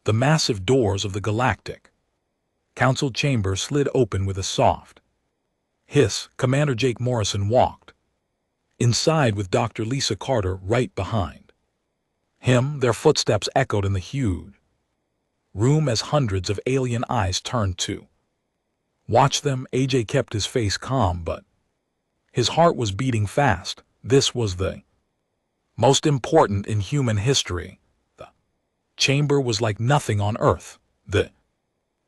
The massive doors of the Galactic Council chamber slid open with a soft hiss. Commander Jake Morrison walked inside with Dr. Lisa Carter right behind him. Their footsteps echoed in the huge room as hundreds of alien eyes turned to watch them. AJ kept his face calm, but his heart was beating fast. This was the most important in human history. The chamber was like nothing on Earth. The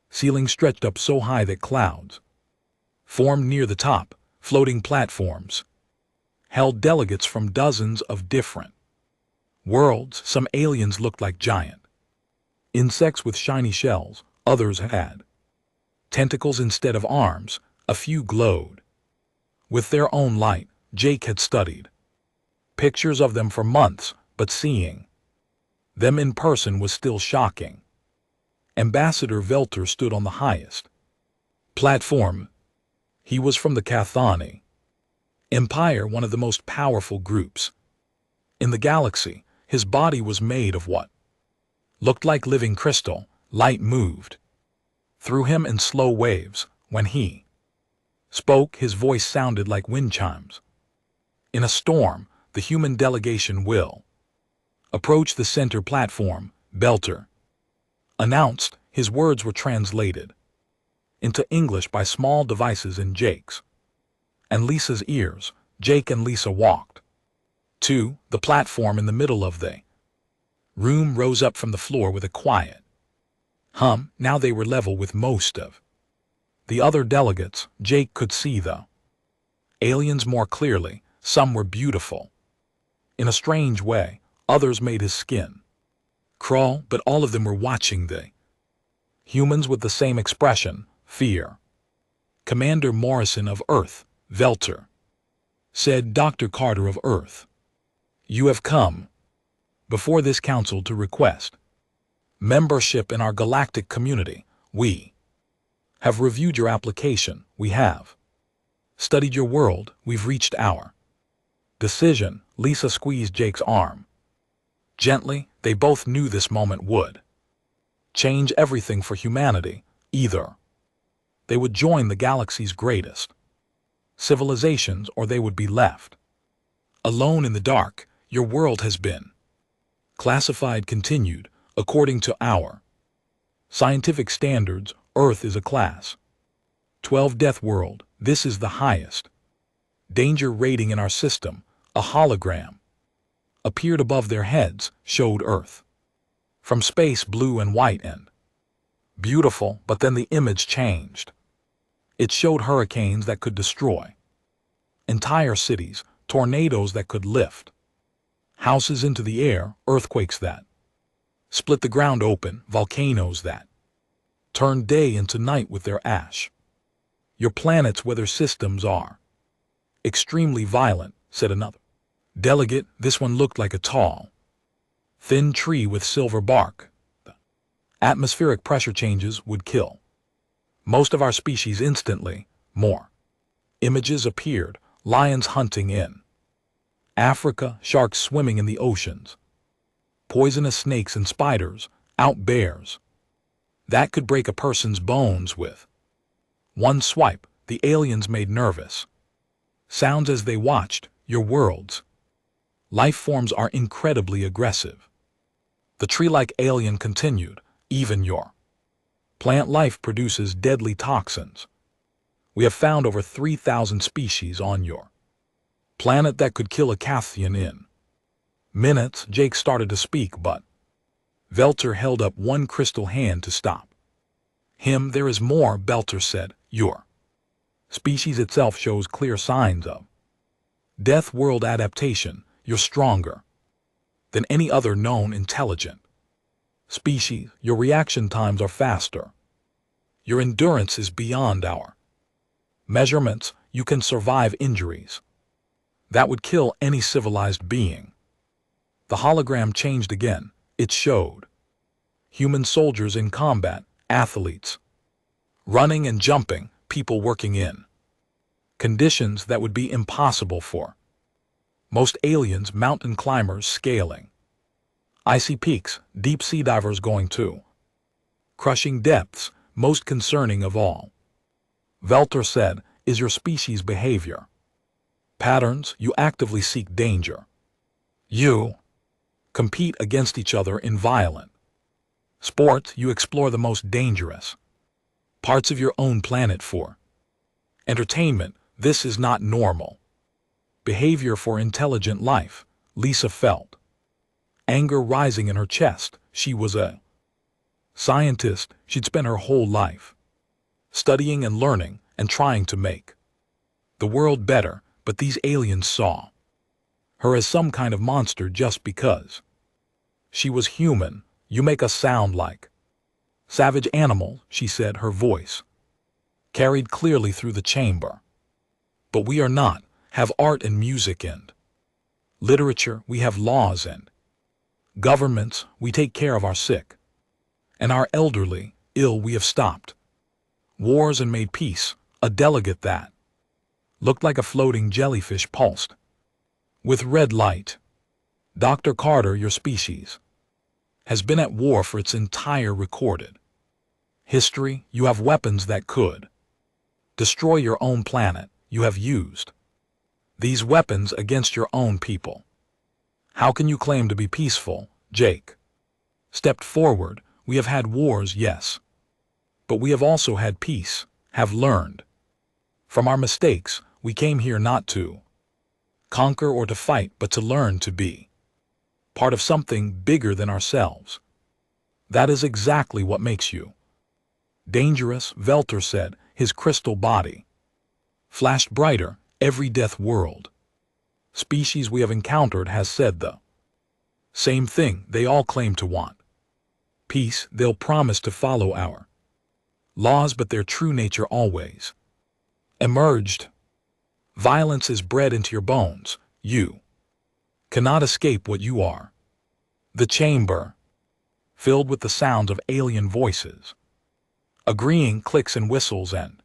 ceiling stretched up so high that clouds formed near the top. Floating platforms held delegates from dozens of different worlds. Some aliens looked like giant insects with shiny shells. Others had tentacles instead of arms. A few glowed with their own light. Jake had studied pictures of them for months, but seeing them in person was still shocking. Ambassador Velter stood on the highest platform. He was from the Cathani Empire, one of the most powerful groups in the galaxy. His body was made of what looked like living crystal. Light moved through him in slow waves. When he spoke, his voice sounded like wind chimes in a storm. The human delegation will approach the center platform, Belter announced. His words were translated into English by small devices in Jake's and Lisa's ears. Jake and Lisa walked to the platform in the middle of the room. Rose up from the floor with a quiet hum. Now they were level with most of the other delegates. Jake could see the aliens more clearly. Some were beautiful in a strange way. Others made his skin crawl, but all of them were watching the humans with the same expression, fear. Commander Morrison of Earth, Velter said. Dr. Carter of Earth, you have come before this council to request membership in our galactic community. We have reviewed your application. We have studied your world. We've reached our decision. Lisa squeezed Jake's arm gently. They both knew this moment would change everything for humanity. Either they would join the galaxy's greatest civilizations, or they would be left alone in the dark. Your world has been classified, continued, according to our scientific standards. Earth is a Class 12 death world. This is the highest danger rating in our system. A hologram appeared above their heads, showed Earth from space, blue and white and beautiful. But then the image changed. It showed hurricanes that could destroy entire cities, tornadoes that could lift houses into the air, earthquakes that split the ground open, volcanoes that turned day into night with their ash. Your planet's weather systems are extremely violent, said another delegate. This one looked like a tall, thin tree with silver bark. The atmospheric pressure changes would kill most of our species instantly. More images appeared. Lions hunting in Africa, sharks swimming in the oceans, poisonous snakes and spiders, out bears that could break a person's bones with one swipe. The aliens made nervous sounds as they watched. Your world's life forms are incredibly aggressive. The tree-like alien continued. Even your plant life produces deadly toxins. We have found over 3,000 species on your planet that could kill a Cathian in minutes. Jake started to speak, but Velter held up one crystal hand to stop him. There is more, Belter said. Your species itself shows clear signs of death world adaptation. You're stronger than any other known intelligent species. Your reaction times are faster. Your endurance is beyond our measurements. You can survive injuries that would kill any civilized being. The hologram changed again. It showed human soldiers in combat, athletes running and jumping, people working in conditions that would be impossible for most aliens, mountain climbers scaling icy peaks, deep sea divers going to Crushing depths, most concerning of all. Velter said, is your species' behavior. Patterns, you actively seek danger. You compete against each other in violent sports, you explore the most dangerous parts of your own planet for entertainment. This is not normal behavior for intelligent life, Lisa felt. Anger rising in her chest. She was a scientist. She'd spent her whole life studying and learning and trying to make the world better, but these aliens saw her as some kind of monster just because she was human. You make us sound like savage animals, she said, her voice carried clearly through the chamber. But we are not. Have art and music and literature, we have laws and governments, we take care of our sick and our elderly, ill, we have stopped wars and made peace. A delegate that looked like a floating jellyfish pulsed with red light. Dr. Carter, your species has been at war for its entire recorded history. You have weapons that could destroy your own planet. You have used these weapons against your own people. How can you claim to be peaceful? Jake stepped forward. We have had wars, yes, but we have also had peace, have learned from our mistakes. We came here not to conquer or to fight, but to learn to be part of something bigger than ourselves. That is exactly what makes you dangerous, Velter said, his crystal body flashed brighter. Every death world species we have encountered has said the same thing. They all claim to want peace. They'll promise to follow our laws, but their true nature always emerged. Violence is bred into your bones. You cannot escape what you are. The chamber filled with the sound of alien voices, agreeing clicks and whistles and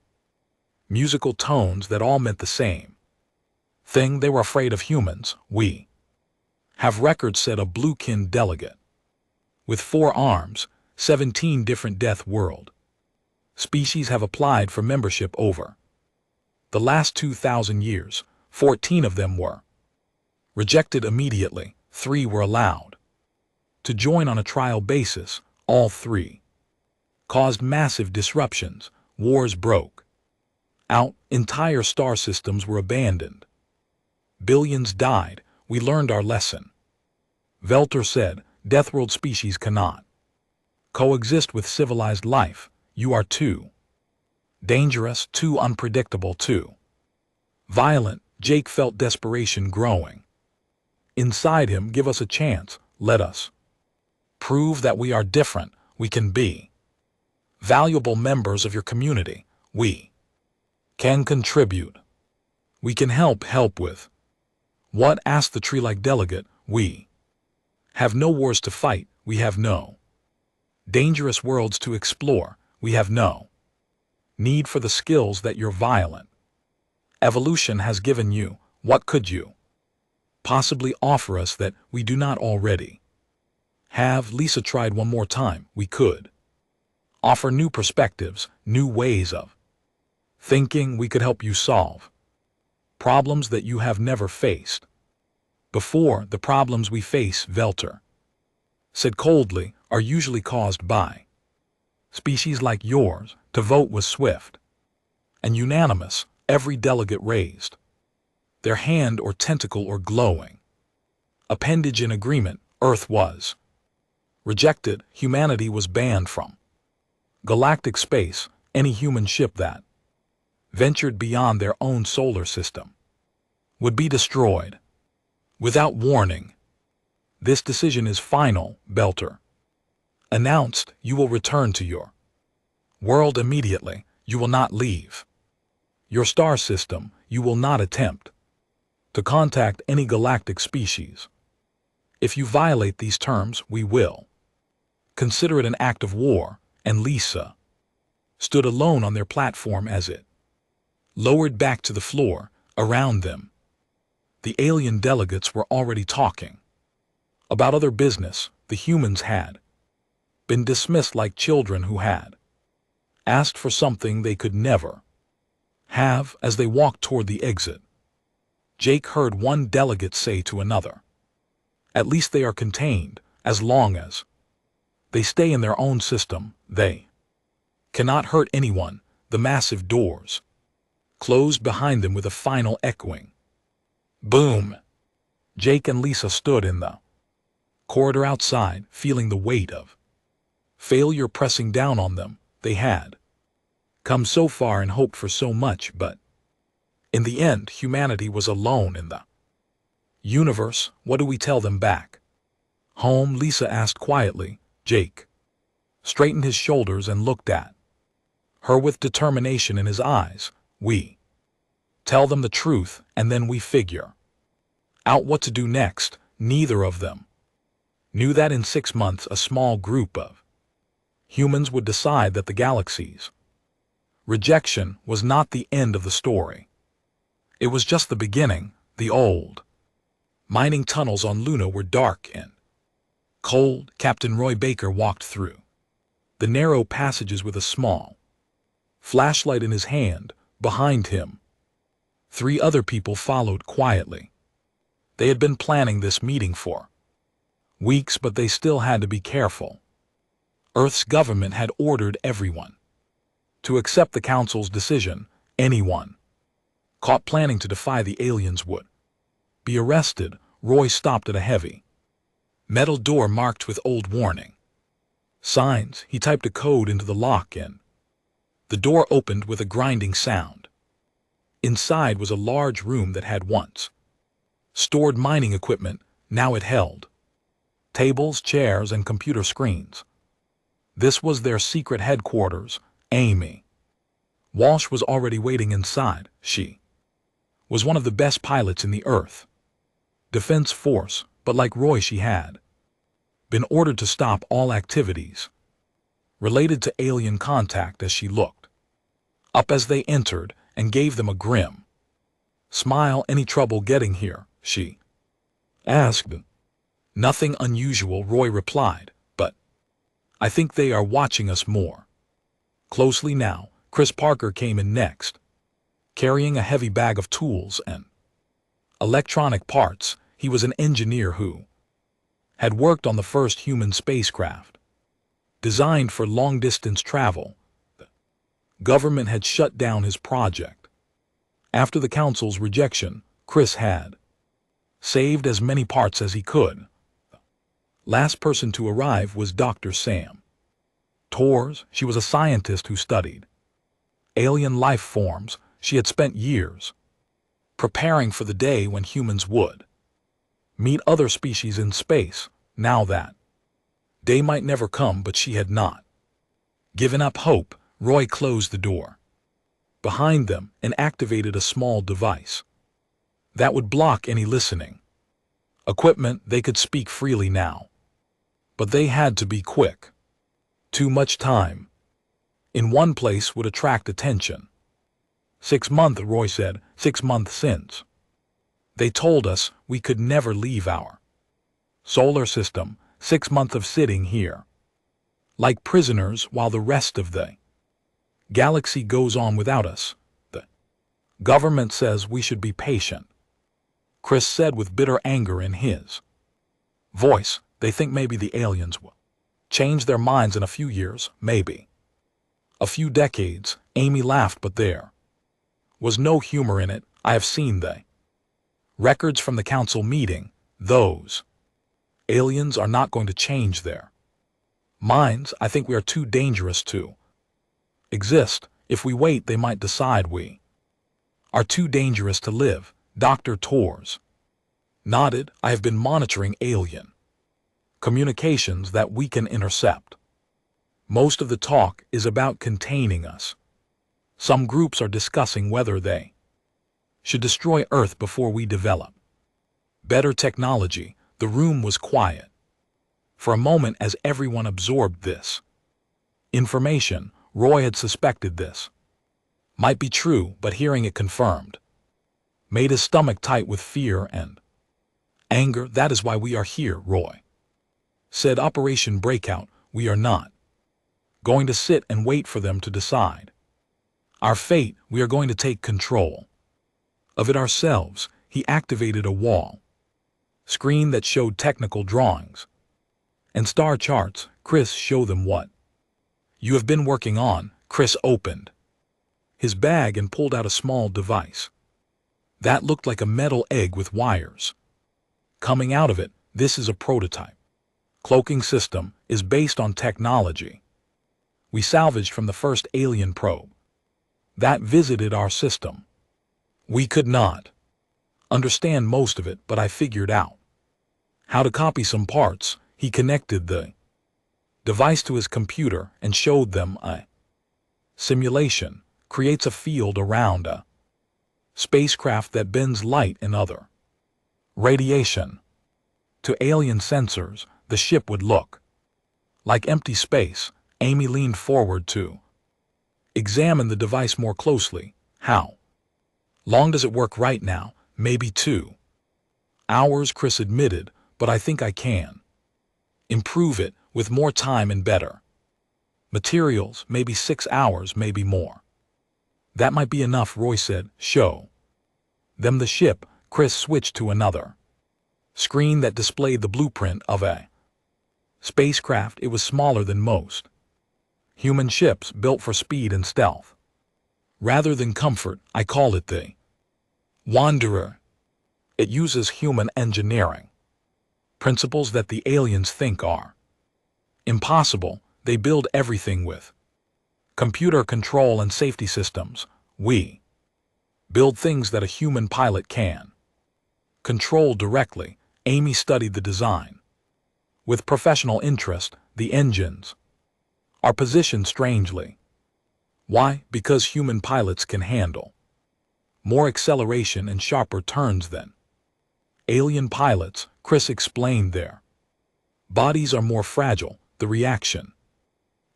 musical tones that all meant the same thing. They were afraid of humans. We have records, said a blue-kin delegate with 4 arms. 17 different death world species have applied for membership over the last 2,000 years. 14 of them were rejected immediately. 3 were allowed to join on a trial basis. All 3 caused massive disruptions. Wars broke out. Entire star systems were abandoned. Billions died. We learned our lesson. Velter said, Deathworld species cannot coexist with civilized life. You are too dangerous, too unpredictable, too violent. Jake felt desperation growing inside him. Give us a chance. Let us prove that we are different. We can be valuable members of your community. We can contribute. We can help with what? Asked the tree-like delegate. We have no wars to fight. We have no dangerous worlds to explore. We have no need for the skills that your violent evolution has given you. What could you possibly offer us that we do not already have? Lisa tried one more time. We could offer new perspectives, new ways of thinking. We could help you solve problems that you have never faced before. The problems we face, Velter said coldly, are usually caused by species like yours. To vote was swift and unanimous. Every delegate raised their hand or tentacle or glowing appendage in agreement. Earth was rejected. Humanity was banned from galactic space. Any human ship that ventured beyond their own solar system would be destroyed without warning. This decision is final, Velter announced. You will return to your world immediately. You will not leave your star system. You will not attempt to contact any galactic species. If you violate these terms, we will consider it an act of war. And Lisa stood alone on their platform as it lowered back to the floor. Around them, the alien delegates were already talking about other business. The humans had been dismissed like children who had asked for something they could never have. As they walked toward the exit, Jake heard one delegate say to another, "At least they are contained. As long as they stay in their own system, they cannot hurt anyone." The massive doors closed behind them with a final echoing boom. Jake and Lisa stood in the corridor outside, feeling the weight of failure pressing down on them. They had come so far and hoped for so much, but in the end, humanity was alone in the universe. What do we tell them back home? Lisa asked quietly. Jake straightened his shoulders and looked at her with determination in his eyes. We tell them the truth, and then we figure out what to do next. Neither of them knew that in 6 months a small group of humans would decide that the galaxy's rejection was not the end of the story. It was just the beginning. The old mining tunnels on Luna were dark and cold. Captain Roy Baker walked through the narrow passages with a small flashlight in his hand. Behind him, 3 other people followed quietly. They had been planning this meeting for weeks, but they still had to be careful. Earth's government had ordered everyone to accept the Council's decision. Anyone caught planning to defy the aliens would be arrested. Roy stopped at a heavy metal door marked with old warning signs. He typed a code into the lock and the door opened with a grinding sound. Inside was a large room that had once stored mining equipment. Now it held tables, chairs, and computer screens. This was their secret headquarters. Amy Walsh was already waiting inside. She was one of the best pilots in the Earth Defense Force, but like Roy, she had been ordered to stop all activities related to alien contact. As she looked up as they entered and gave them a grim smile. "Any trouble getting here?" she asked. "Nothing unusual," Roy replied, "but I think they are watching us more closely now." Chris Parker came in next, carrying a heavy bag of tools and electronic parts. He was an engineer who had worked on the first human spacecraft designed for long-distance travel. The government had shut down his project. After the Council's rejection, Chris had saved as many parts as he could. The last person to arrive was Dr. Sam Torres. She was a scientist who studied alien life forms. She had spent years preparing for the day when humans would meet other species in space. Now that day might never come, but she had not given up hope. Roy closed the door behind them and activated a small device that would block any listening equipment. They could speak freely now, but they had to be quick. Too much time in one place would attract attention. 6 months, Roy said. 6 months since they told us we could never leave our solar system. 6 months of sitting here like prisoners while the rest of the galaxy goes on without us. The government says we should be patient, Chris said with bitter anger in his voice. They think maybe the aliens will change their minds in a few years, maybe a few decades. Amy laughed, but there was no humor in it. I have seen the records from the Council meeting. Those aliens are not going to change their minds. I think we are too dangerous to exist. If we wait, they might decide we are too dangerous to live. Dr. Torres nodded. I have been monitoring alien communications that we can intercept. Most of the talk is about containing us. Some groups are discussing whether they should destroy Earth before we develop better technology. The room was quiet for a moment as everyone absorbed this information. Roy had suspected this might be true, but hearing it confirmed made his stomach tight with fear and anger. That is why we are here, Roy said. Operation Breakout. we are not going to sit and wait for them to decide our fate. We are going to take control of it ourselves. He activated a wall screen that showed technical drawings and star charts. Chris, show them what you have been working on. Chris opened his bag and pulled out a small device that looked like a metal egg with wires coming out of it. This is a prototype cloaking system, is based on technology we salvaged from the first alien probe that visited our system. We could not understand most of it, but I figured out how to copy some parts. He connected the device to his computer and showed them a simulation creates a field around a spacecraft that bends light and other radiation to alien sensors. The ship would look like empty space. Amy leaned forward to examine the device more closely. How long does it work right now? Maybe 2 hours, Chris admitted, but I think I can improve it with more time and better materials. Maybe 6 hours, maybe more. That might be enough, Roy said. Show them the ship. Chris switched to another screen that displayed the blueprint of a spacecraft. It was smaller than most human ships, built for speed and stealth rather than comfort. I call it the Wanderer. It uses human engineering principles that the aliens think are impossible. They build everything with computer control and safety systems. We build things that a human pilot can control directly. Amy studied the design with professional interest. The engines are positioned strangely. Why? Because human pilots can handle more acceleration and sharper turns than alien pilots. Chris explained their bodies are more fragile. The reaction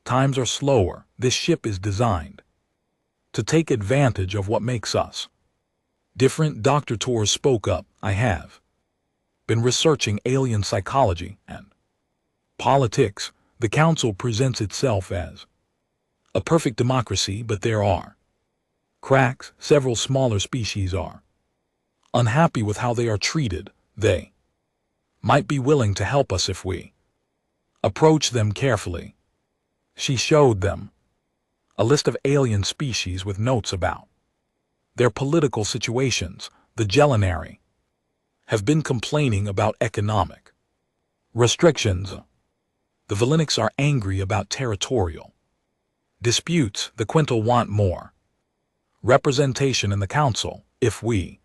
times are slower. This ship is designed to take advantage of what makes us different. Dr. Torres spoke up. I have been researching alien psychology and politics. The council presents itself as a perfect democracy, but there are cracks. Several smaller species are unhappy with how they are treated. They might be willing to help us if we approach them carefully. She showed them a list of alien species with notes about their political situations. The Gelinari have been complaining about economic restrictions. The Valinics are angry about territorial disputes. The Quintal want more representation in the council. If we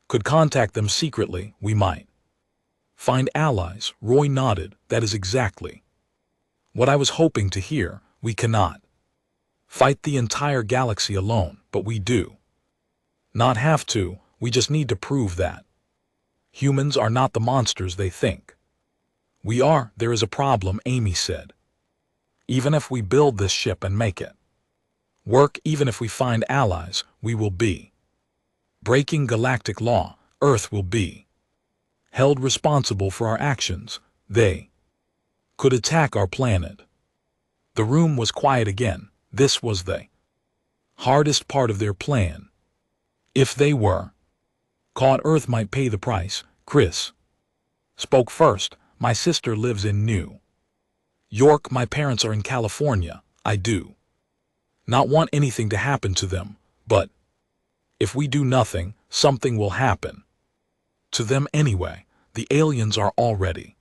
could contact them secretly, we might find allies. Roy nodded. That is exactly what I was hoping to hear. We cannot fight the entire galaxy alone, but we do not have to. We just need to prove that humans are not the monsters they think we are. There is a problem, Amy said. Even if we build this ship and make it work, even if we find allies, we will be breaking galactic law. Earth will be held responsible for our actions. They could attack our planet. The room was quiet again. This was the hardest part of their plan. If they were caught, Earth might pay the price. Chris spoke first. My sister lives in New York. My parents are in California. I do not want anything to happen to them, but if we do nothing, something will happen to them anyway. The aliens are already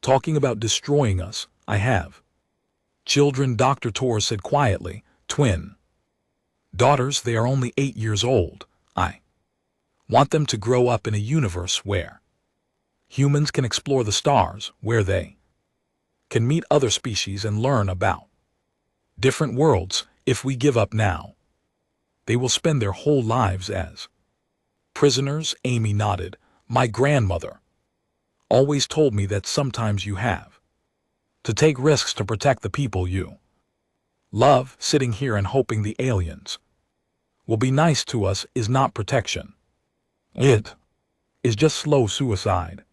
talking about destroying us. I have children, Dr. Torres said quietly. Twin daughters. They are only 8 years old. I want them to grow up in a universe where humans can explore the stars, where they can meet other species and learn about different worlds. If we give up now, they will spend their whole lives as prisoners. Amy nodded. My grandmother always told me that sometimes you have to take risks to protect the people you love. Sitting here and hoping the aliens will be nice to us is not protection. It is just slow suicide.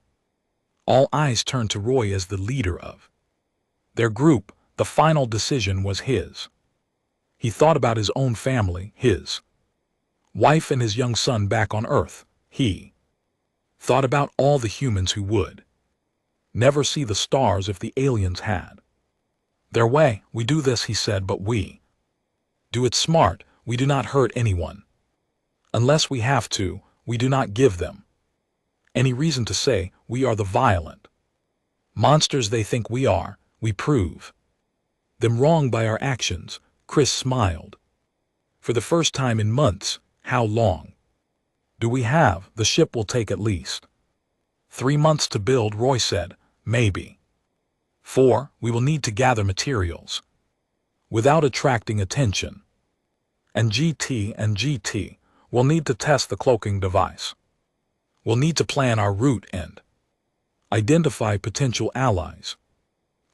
All eyes turned to Roy as the leader of Their group, the final decision was his. He thought about his own family, his wife and his young son back on Earth. He thought about all the humans who would never see the stars if the aliens had their way. We do this, he said, but we do it smart. We do not hurt anyone. Unless we have to, we do not give them any reason to say we are the violent monsters they think we are. We prove them wrong by our actions. Chris smiled. For the first time in months. How long do we have? The ship will take at least 3 months to build, Roy said. Maybe 4. We will need to gather materials without attracting attention. And GT will need to test the cloaking device. We'll need to plan our route and identify potential allies.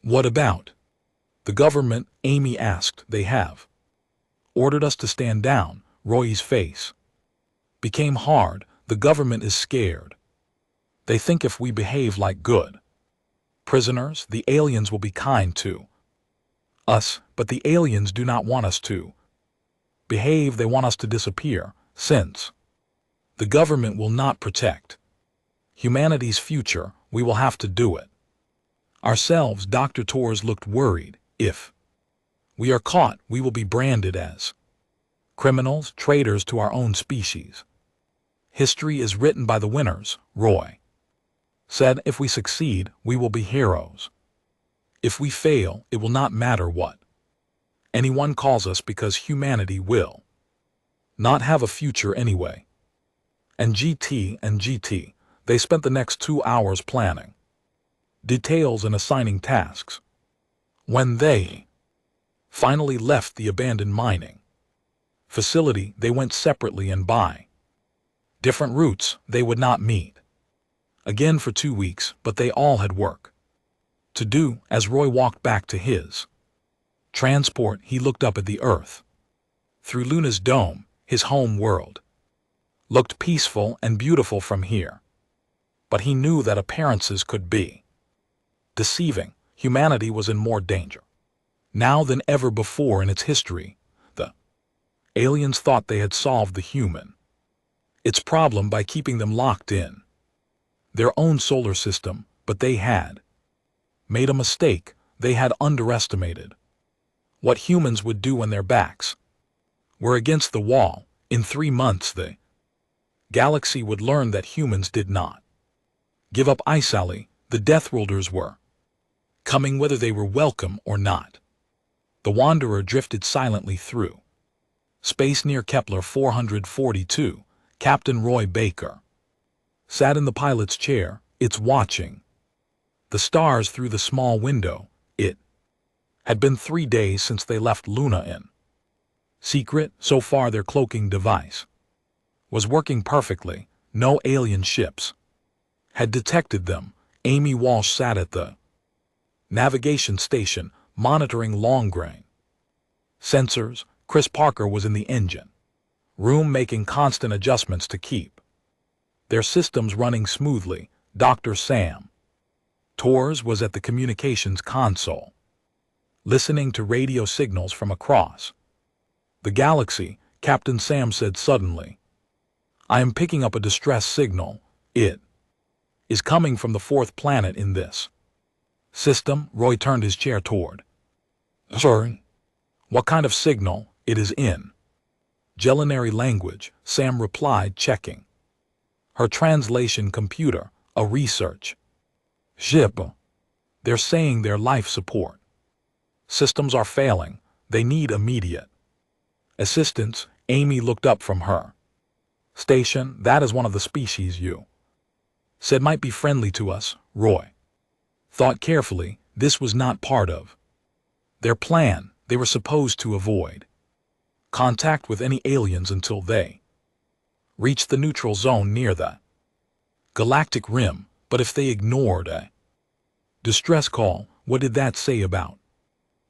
What about the government? Amy asked. They have ordered us to stand down. Roy's face became hard. The government is scared. They think if we behave like good prisoners, the aliens will be kind to us, but the aliens do not want us to behave. They want us to disappear, since the government will not protect humanity's future. We will have to do it ourselves. Dr. Torres looked worried. If we are caught, we will be branded as criminals, traitors to our own species. History is written by the winners, Roy said. If we succeed, we will be heroes. If we fail, it will not matter what anyone calls us, because humanity will not have a future anyway. And GT, they spent the next 2 hours planning details and assigning tasks. When they finally left the abandoned mining facility, they went separately and by different routes. They would not meet again for 2 weeks, but they all had work to do. As Roy walked back to his transport, he looked up at the Earth. Through Luna's dome, his home world looked peaceful and beautiful from here. But he knew that appearances could be deceiving. Humanity was in more danger now than ever before in its history. The aliens thought they had solved the its problem by keeping them locked in their own solar system, but they had made a mistake. They had underestimated what humans would do when their backs were against the wall. In 3 months, the galaxy would learn that humans did not give up easily. The Deathworlders were coming whether they were welcome or not. The Wanderer drifted silently through space near Kepler 442. Captain Roy Baker sat in the pilot's chair. It's watching the stars through the small window. It had been 3 days since they left Luna in secret. So far their cloaking device was working perfectly. No alien ships had detected them. Amy Walsh sat at the navigation station, monitoring long-grain sensors. Chris Parker was in the engine room making constant adjustments to keep their systems running smoothly. Dr. Sam Torres was at the communications console, listening to radio signals from across the galaxy. Captain Sam said suddenly, I am picking up a distress signal. It is coming from the 4th planet in this system. Roy turned his chair toward. Sorry? What kind of signal? It is in Gelinary language, Sam replied, checking her translation computer. A research ship. They're saying their life support systems are failing. They need immediate assistance. Amy looked up from her station. That is one of the species you said might be friendly to us. Roy thought carefully. This was not part of their plan. They were supposed to avoid contact with any aliens until they reached the neutral zone near the galactic rim. But if they ignored a distress call, what did that say about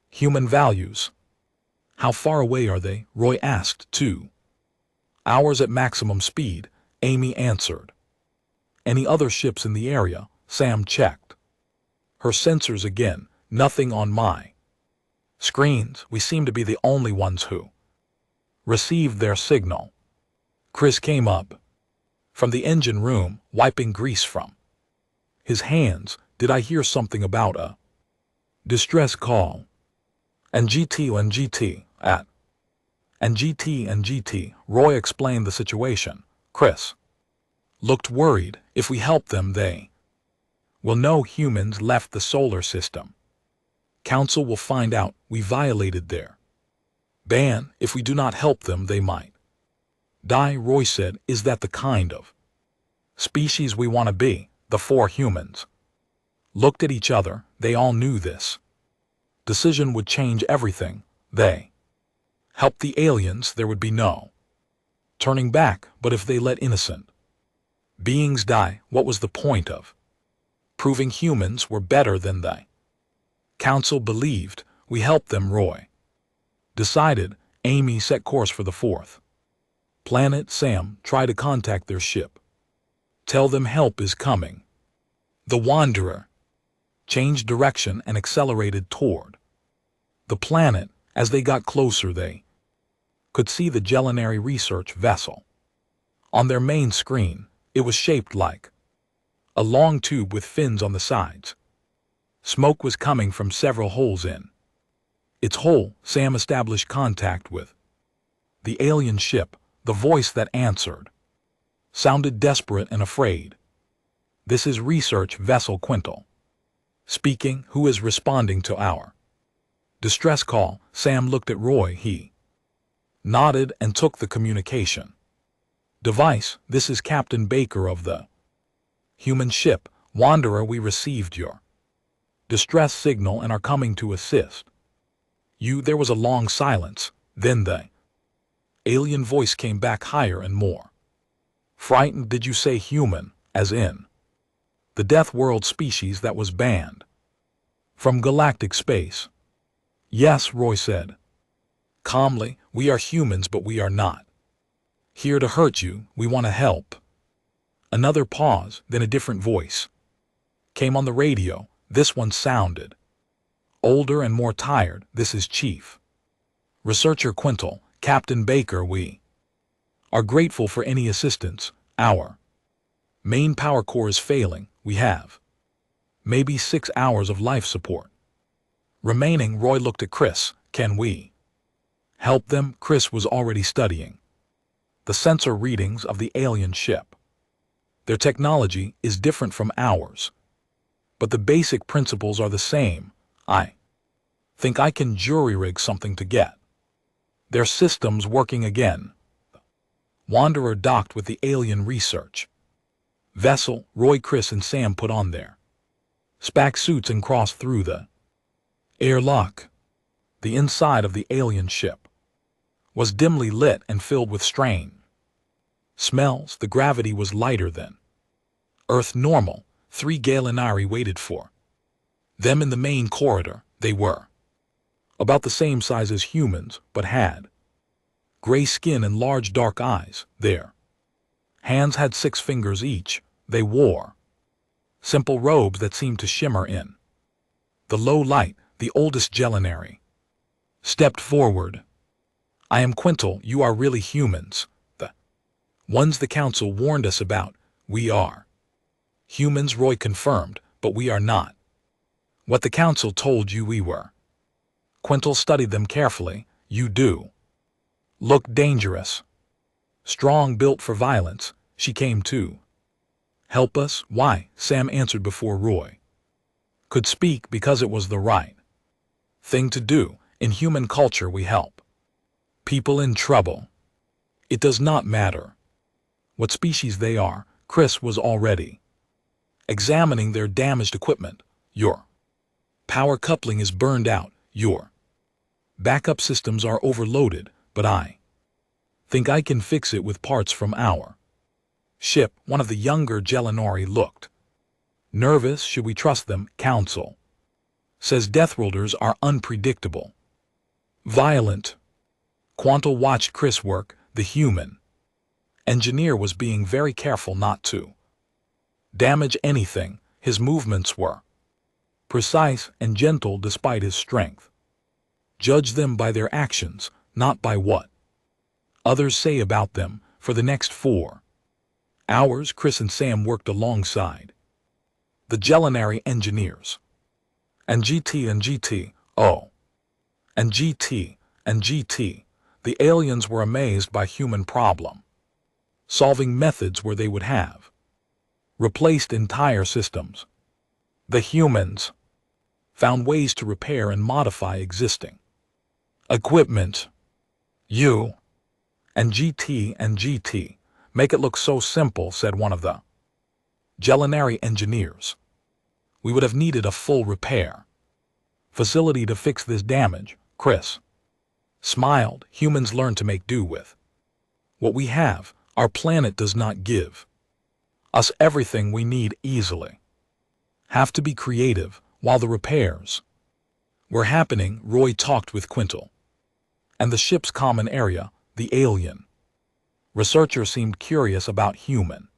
human values? How far away are they? Roy asked. 2 hours at maximum speed, Amy answered. Any other ships in the area? Sam checked her sensors again. Nothing on my screens. We seem to be the only ones who received their signal. Chris came up from the engine room, wiping grease from his hands. Did I hear something about a distress call? And GT, Roy explained the situation. Chris looked worried. If we help them, they will know humans left the solar system. Council will find out we violated their ban. If we do not help them, they might die. Roy said, is that the kind of species we want to be? The four humans looked at each other. They all knew this decision would change everything. They helped the aliens, there would be no turning back. But if they let innocent beings die, what was the point of proving humans were better than they? Council believed we helped them. Roy decided. Amy set course for the fourth planet. Sam, try to contact their ship. Tell them help is coming. The Wanderer changed direction and accelerated toward the planet. As they got closer, they could see the Gelinary research vessel. On their main screen, it was shaped like a long tube with fins on the sides. Smoke was coming from several holes in its hole. Sam established contact with the alien ship. The voice that answered sounded desperate and afraid. This is research vessel Quintal speaking. Who is responding to our distress call? Sam looked at Roy. He nodded and took the communication device. This is Captain Baker of the human ship Wanderer. We received your distress signal and are coming to assist you. There was a long silence. Then the alien voice came back, higher and more frightened. Did you say human, as in the Death World species that was banned from galactic space? Yes, Roy said calmly. We are humans, but we are not here to hurt you. We want to help. Another pause, then a different voice came on the radio. This one sounded older and more tired. This is Chief Researcher Quintal. Captain Baker, we are grateful for any assistance. Our main power core is failing. We have maybe 6 hours of life support remaining. Roy looked at Chris. Can we help them? Chris was already studying the sensor readings of the alien ship. Their technology is different from ours, but the basic principles are the same. I think I can jury-rig something to get their systems working again. Wanderer docked with the alien research vessel. Roy, Chris, and Sam put on their spac suits and crossed through the airlock. The inside of the alien ship was dimly lit and filled with strange smells. The gravity was lighter than Earth normal. 3 Galenari waited for them in the main corridor. They were about the same size as humans, but had gray skin and large dark eyes. Their hands had 6 fingers each. They wore simple robes that seemed to shimmer in the low light. The oldest Gelinary stepped forward. I am Quintal. You are really humans, the ones the council warned us about. We are humans, Roy confirmed, but we are not what the council told you we were. Quintal studied them carefully. You do look dangerous. Strong, built for violence. She came to help us. Why? Sam answered before Roy could speak. Because it was the right thing to do. In human culture, we help people in trouble. It does not matter what species they are. Chris was already examining their damaged equipment. Your power coupling is burned out. Your backup systems are overloaded, but I think I can fix it with parts from our ship. One of the younger Gelinori looked nervous. Should we trust them? Council says Deathworlders are unpredictable, violent. Quantal watched Chris work. The human engineer was being very careful not to damage anything. His movements were precise and gentle despite his strength. Judge them by their actions, not by what others say about them. For the next 4 hours, Chris and Sam worked alongside the Gelinary engineers. And GT and GT, oh. And GT and GT, the aliens were amazed by human problem-solving methods where they would have replaced entire systems. The humans found ways to repair and modify existing equipment. You and GT make it look so simple, said one of the Gelinary engineers. We would have needed a full repair facility to fix this damage. Chris smiled. Humans learn to make do with what we have. Our planet does not give us everything we need easily. Have to be creative. While the repairs were happening, Roy talked with Quintel and the ship's common area. The alien researcher seemed curious about human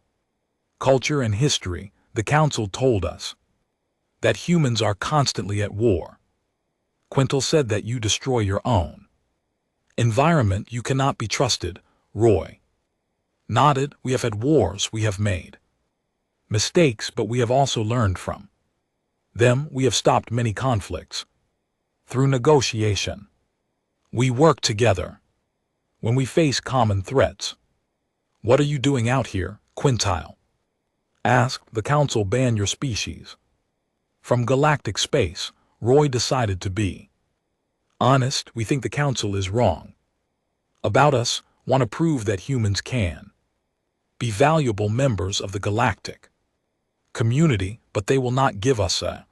culture and history. The council told us that humans are constantly at war. Quintel said that you destroy your own environment. You cannot be trusted. Roy nodded. We have had wars. We have made mistakes, but we have also learned from them. We have stopped many conflicts through negotiation. We work together when we face common threats. What are you doing out here? Quintil asked. The council banned your species from galactic space. Roy decided to be honest. We think the council is wrong about us. Want to prove that humans can be valuable members of the galactic community, but they will not give us a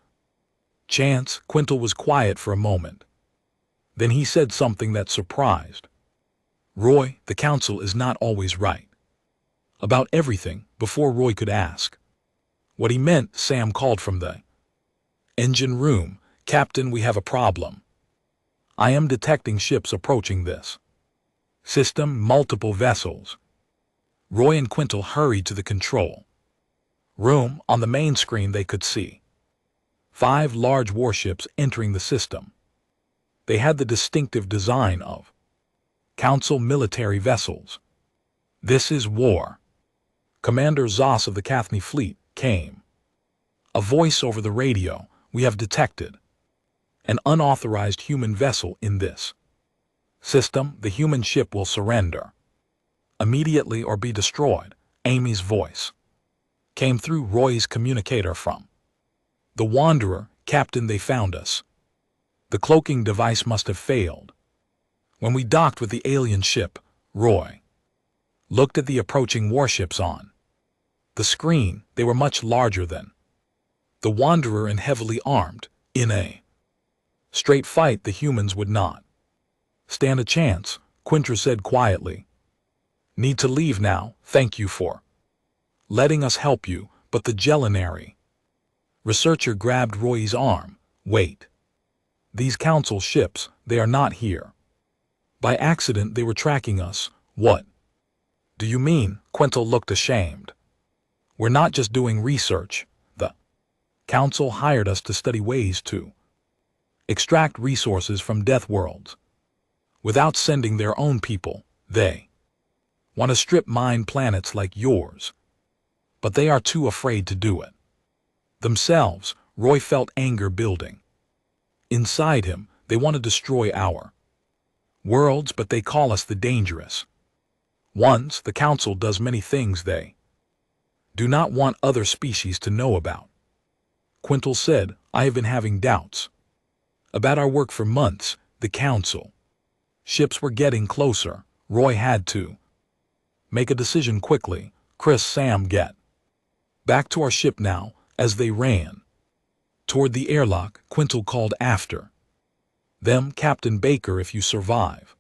chance. Quintel was quiet for a moment. Then he said something that surprised Roy. The council is not always right about everything. Before Roy could ask what he meant, Sam called from the engine room. Captain, we have a problem. I am detecting ships approaching this system, multiple vessels. Roy and Quintel hurried to the control room. On the main screen they could see 5 large warships entering the system. They had the distinctive design of council military vessels. This is war. Commander Zoss of the Cathni fleet came a voice over the radio. We have detected an unauthorized human vessel in this system. The human ship will surrender immediately or be destroyed. Amy's voice came through Roy's communicator from the Wanderer. Captain, they found us. The cloaking device must have failed when we docked with the alien ship. Roy looked at the approaching warships on the screen. They were much larger than the Wanderer and heavily armed. In a straight fight, the humans would not stand a chance. Quinter said quietly. Need to leave now. Thank you for letting us help you. But the Gelinary researcher grabbed Roy's arm. Wait. These council ships, they are not here by accident. They were tracking us. What do you mean? Quintel looked ashamed. We're not just doing research. The council hired us to study ways to extract resources from death worlds without sending their own people. They want to strip mine planets like yours, but they are too afraid to do it themselves. Roy felt anger building inside him. They want to destroy our worlds, but they call us the dangerous ones. The council does many things they do not want other species to know about. Quintel said, I have been having doubts about our work for months. The council ships were getting closer. Roy had to make a decision quickly. Chris, Sam, get back to our ship now. As they ran toward the airlock, Quintel called after them, Captain Baker, if you survive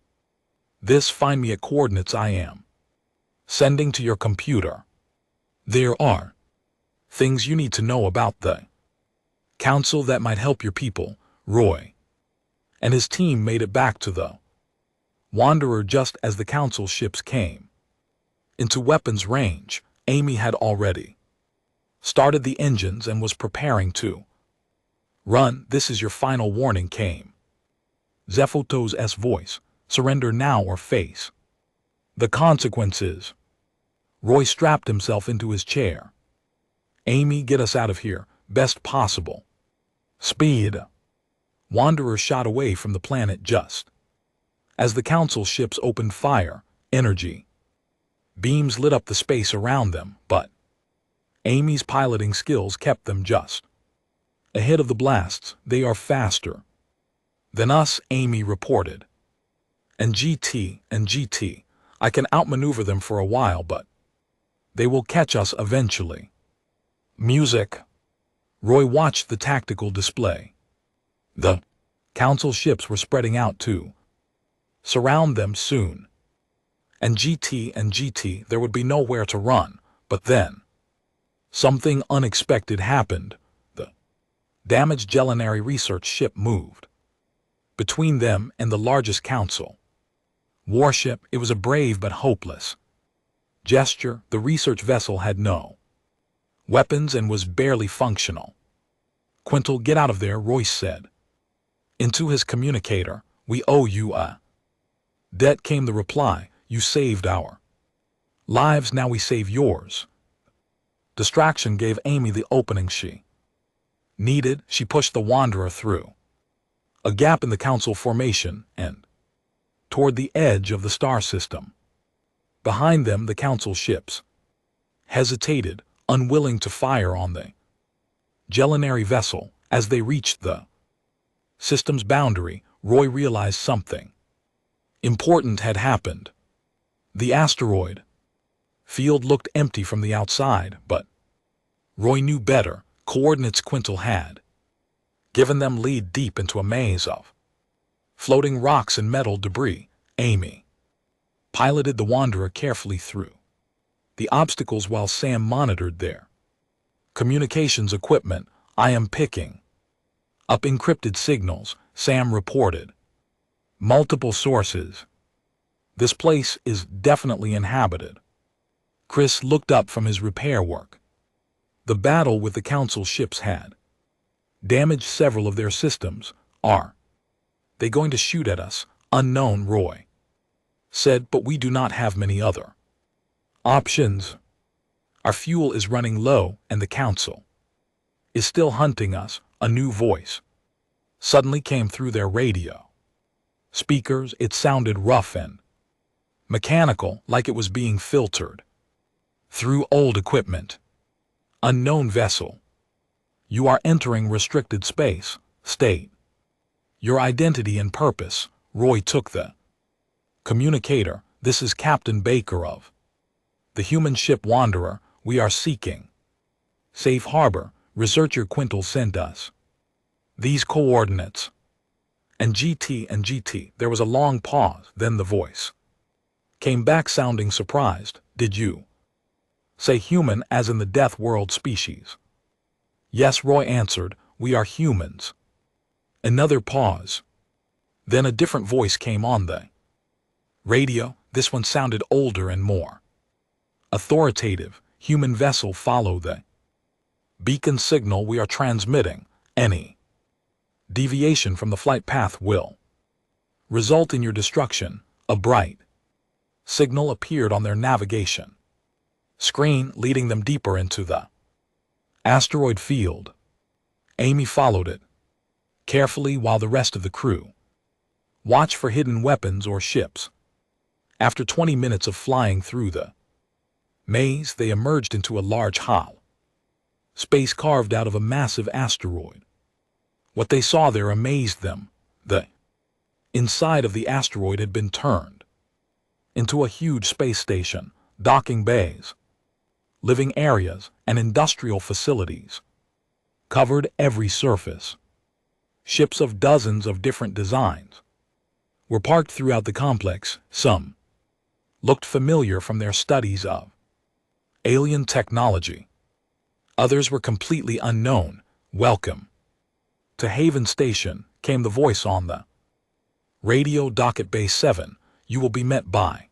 this, find me at coordinates I am sending to your computer. There are things you need to know about the council that might help your people. Roy and his team made it back to the Wanderer just as the council ships came into weapons range. Amy had already started the engines and was preparing to Run, this is your final warning came. Zephotos' voice. Surrender now or face the consequences. Roy strapped himself into his chair. Amy, get us out of here, best possible. Speed. Wanderer shot away from the planet just as the Council ships opened fire. Energy beams lit up the space around them, but Amy's piloting skills kept them just ahead of the blasts. They are faster than us, Amy reported. And GT, I can outmaneuver them for a while, but they will catch us eventually. Music. Roy watched the tactical display. The Council ships were spreading out to surround them soon. And GT, there would be nowhere to run. But then something unexpected happened. The damaged Gelinary research ship moved between them and the largest Council warship. It was a brave but hopeless gesture. The research vessel had no weapons and was barely functional. Quintal, get out of there, Royce said. Into his communicator. We owe you a debt, came the reply. You saved our lives, now we save yours. Distraction gave Amy the opening she needed. She pushed the Wanderer through a gap in the Council formation and toward the edge of the star system. Behind them, the Council ships hesitated, unwilling to fire on the Gelinary vessel. As they reached the system's boundary, Roy realized something important had happened. The asteroid field looked empty from the outside, but Roy knew better. Coordinates Quintal had given them lead deep into a maze of floating rocks and metal debris. Amy piloted the Wanderer carefully through the obstacles while Sam monitored their communications equipment. I am picking up encrypted signals, Sam reported. Multiple sources. This place is definitely inhabited. Chris looked up from his repair work. The battle with the Council ships had damaged several of their systems. Are they going to shoot at us? Unknown, Roy said, but we do not have many other options. Our fuel is running low and the Council is still hunting us. A new voice suddenly came through their radio speakers. It sounded rough and mechanical, like it was being filtered through old equipment. Unknown vessel. You are entering restricted space. State your identity and purpose. Roy took the communicator. This is Captain Baker of the human ship Wanderer. We are seeking safe harbor. Researcher Quintal sent us these coordinates. And GT, there was a long pause, then the voice came back sounding surprised. Did you say human as in the death world species? Yes, Roy answered, we are humans. Another pause. Then a different voice came on the radio. This one sounded older and more authoritative. Human vessel, follow the beacon signal we are transmitting. Any deviation from the flight path will result in your destruction. A bright signal appeared on their navigation screen, leading them deeper into the asteroid field. Amy followed it carefully while the rest of the crew watched for hidden weapons or ships. After 20 minutes of flying through the maze, they emerged into a large hall space carved out of a massive asteroid. What they saw there amazed them. The inside of the asteroid had been turned into a huge space station, docking bays, living areas, and industrial facilities covered every surface. Ships of dozens of different designs were parked throughout the complex. Some looked familiar from their studies of alien technology. Others were completely unknown. Welcome to Haven Station, came the voice on the radio. Docket Bay 7, you will be met by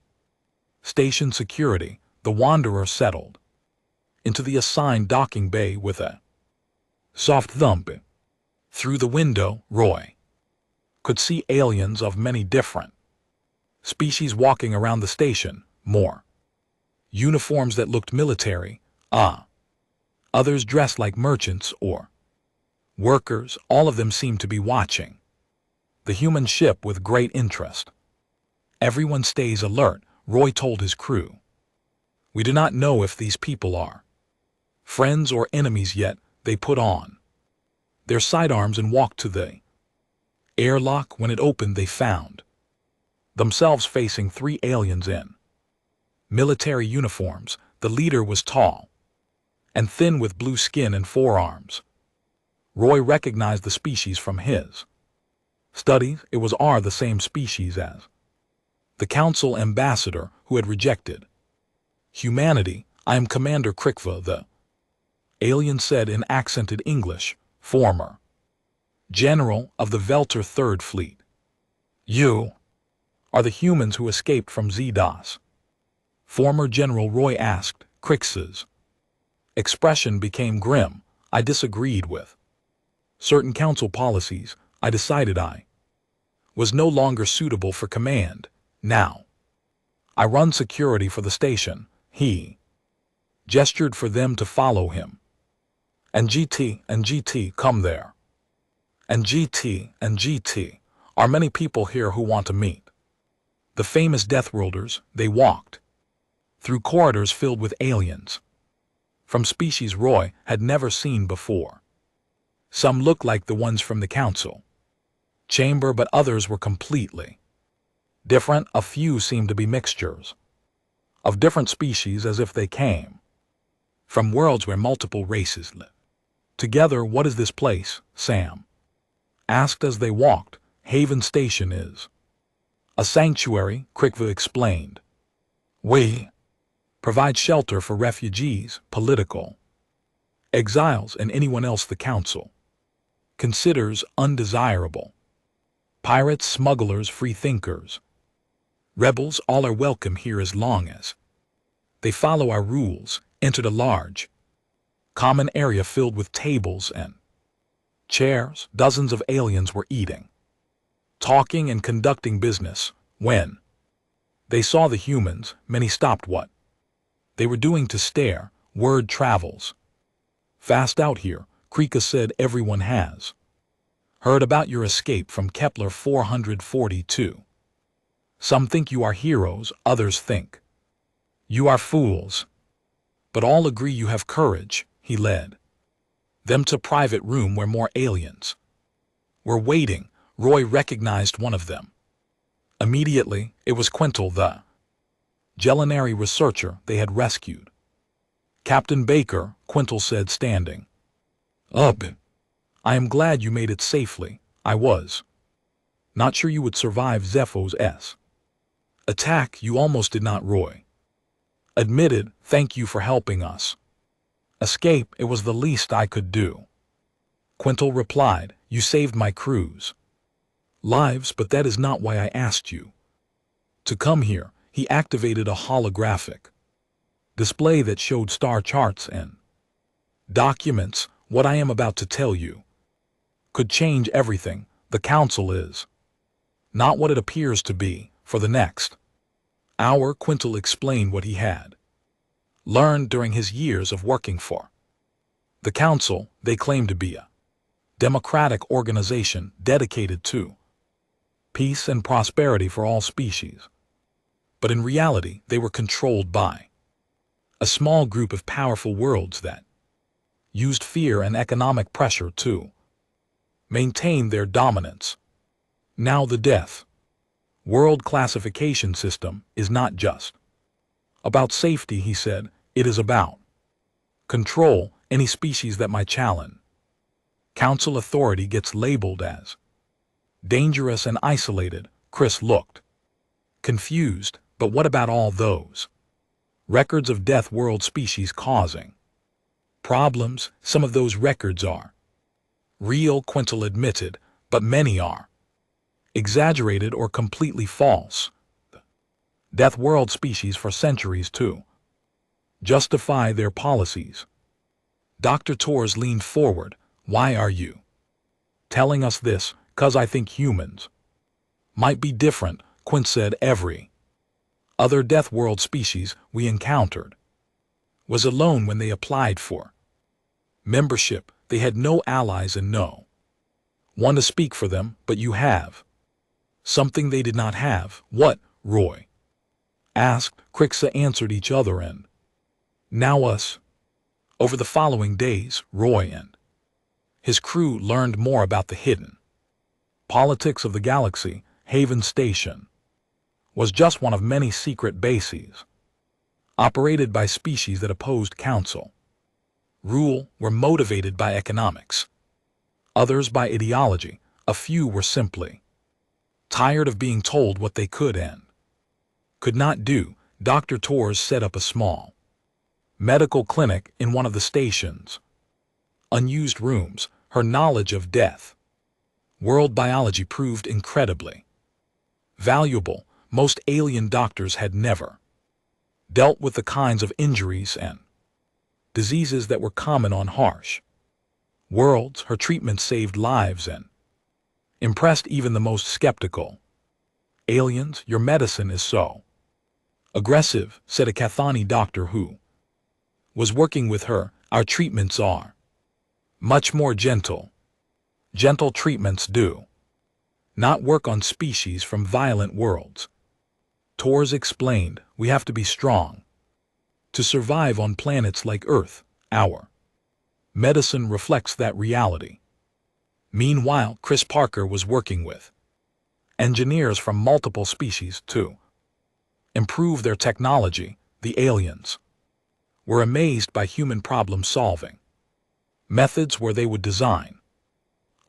station security. The Wanderer settled into the assigned docking bay with a soft thump. Through the window, Roy could see aliens of many different species walking around the station, more uniforms that looked military, others dressed like merchants or workers. All of them seemed to be watching the human ship with great interest. Everyone stays alert, Roy told his crew. We do not know if these people are friends or enemies yet. They put on their sidearms and walked to the airlock. When it opened, they found themselves facing 3 aliens in military uniforms. The leader was tall and thin with blue skin and forearms. Roy recognized the species from his studies. It was the same species as the council ambassador who had rejected humanity. I am Commander Krikva, the alien said in accented English, former general of the Velter Third Fleet. You are the humans who escaped from ZDOS? Former General Roy asked. Krikva's expression became grim. I disagreed with certain council policies. I decided I was no longer suitable for command. Now I run security for the station. He gestured for them to follow him. And GT, come there. And GT, are many people here who want to meet the famous Deathworlders. They walked through corridors filled with aliens from species Roy had never seen before. Some looked like the ones from the council chamber, but others were completely different. A few seemed to be mixtures of different species, as if they came from worlds where multiple races live together. What is this place? Sam asked as they walked. Haven Station is a sanctuary, Krikva explained. We provide shelter for refugees, political exiles, and anyone else the council considers undesirable. Pirates, smugglers, free thinkers, rebels, all are welcome here as long as they follow our rules. Entered a large common area filled with tables and chairs. Dozens of aliens were eating, talking, and conducting business. When they saw the humans, many stopped what they were doing to stare. Word travels fast out here, Krika said. Everyone has heard about your escape from Kepler 442. Some think you are heroes, others think you are fools. But all agree you have courage. He led them to a private room where more aliens were waiting. Roy recognized one of them immediately. It was Quintal, the gelinary researcher they had rescued. Captain Baker, Quintal said, standing up. I am glad you made it safely. I was not sure you would survive Zepho's attack. You almost did not, Roy admitted. Thank you for helping us escape. It was the least I could do, Quintal replied. You saved my crew's lives, but that is not why I asked you to come here. He activated a holographic display that showed star charts and documents. What I am about to tell you could change everything. The council is not what it appears to be. For the next hour, Quintal explained what he had learned during his years of working for the council. They claimed to be a democratic organization dedicated to peace and prosperity for all species. But in reality, they were controlled by a small group of powerful worlds that used fear and economic pressure to maintain their dominance. Now the Death World classification system is not just about safety, he said. It is about control. Any species that might challenge council authority gets labeled as dangerous and isolated. Chris looked confused. But what about all those records of Death World species causing problems? Some of those records are real, Quintal admitted, but many are exaggerated or completely false. Death World species for centuries to justify their policies. Dr. Torres leaned forward. Why are you telling us this, 'cause I think humans might be different, Quint said. Every other Death World species we encountered was alone when they applied for membership. They had no allies and no one to speak for them, but you have something they did not have. What? Roy asked. Crixa answered each other and now us. Over the following days, Roy and his crew learned more about the hidden politics of the galaxy. Haven Station was just one of many secret bases operated by species that opposed council rule, were motivated by economics, others by ideology. A few were simply tired of being told what they could and could not do. Dr. Torres set up a small medical clinic in one of the station's unused rooms. Her knowledge of death world biology proved incredibly valuable. Most alien doctors had never dealt with the kinds of injuries and diseases that were common on harsh worlds. Her treatment saved lives and impressed even the most skeptical aliens. Your medicine is so aggressive, said a Cathani doctor who was working with her. Our treatments are much more gentle. Gentle treatments do not work on species from violent worlds. Torres explained. We have to be strong to survive on planets like Earth. Our medicine reflects that reality. Meanwhile, Chris Parker was working with engineers from multiple species to improve their technology. The aliens were amazed by human problem-solving methods where they would design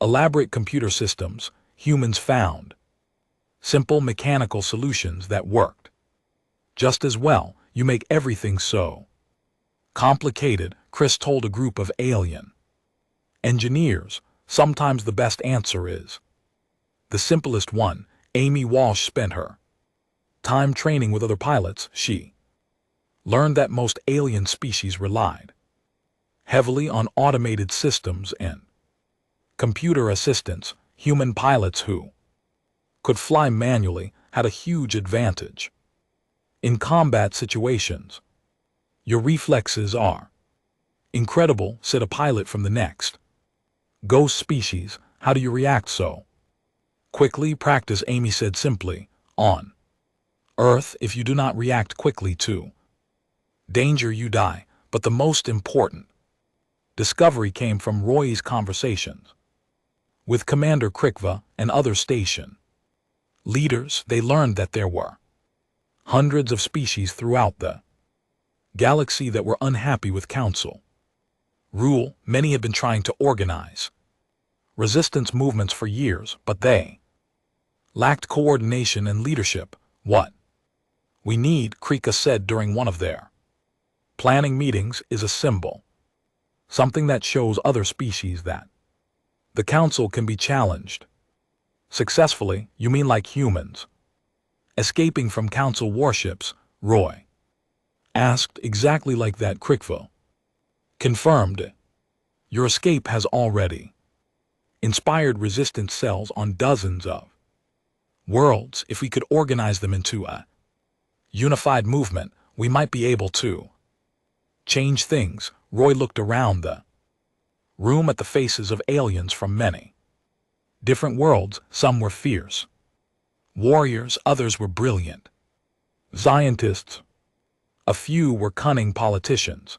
elaborate computer systems. Humans found simple mechanical solutions that worked just as well. You make everything so complicated, Chris told a group of alien engineers. Sometimes the best answer is the simplest one. Amy Walsh spent her time training with other pilots. She learned that most alien species relied heavily on automated systems and computer assistance. Human pilots who could fly manually had a huge advantage in combat situations. Your reflexes are incredible, said a pilot from the next ghost species. How do you react so quickly? Practice, Amy said simply. On Earth, if you do not react quickly to danger, you die. But the most important discovery came from Roy's conversations with Commander Krikva and other station leaders. They learned that there were hundreds of species throughout the galaxy that were unhappy with council rule. Many had been trying to organize resistance movements for years, but they lacked coordination and leadership. What we need, Krika said during one of their planning meetings, is a symbol, something that shows other species that the council can be challenged successfully. You mean like humans escaping from council warships? Roy asked. Exactly like that, Krikvo confirmed. Your escape has already inspired resistance cells on dozens of worlds. If we could organize them into a unified movement, we might be able to change things. Roy looked around the room at the faces of aliens from many different worlds. Some were fierce warriors, others were brilliant scientists, a few were cunning politicians.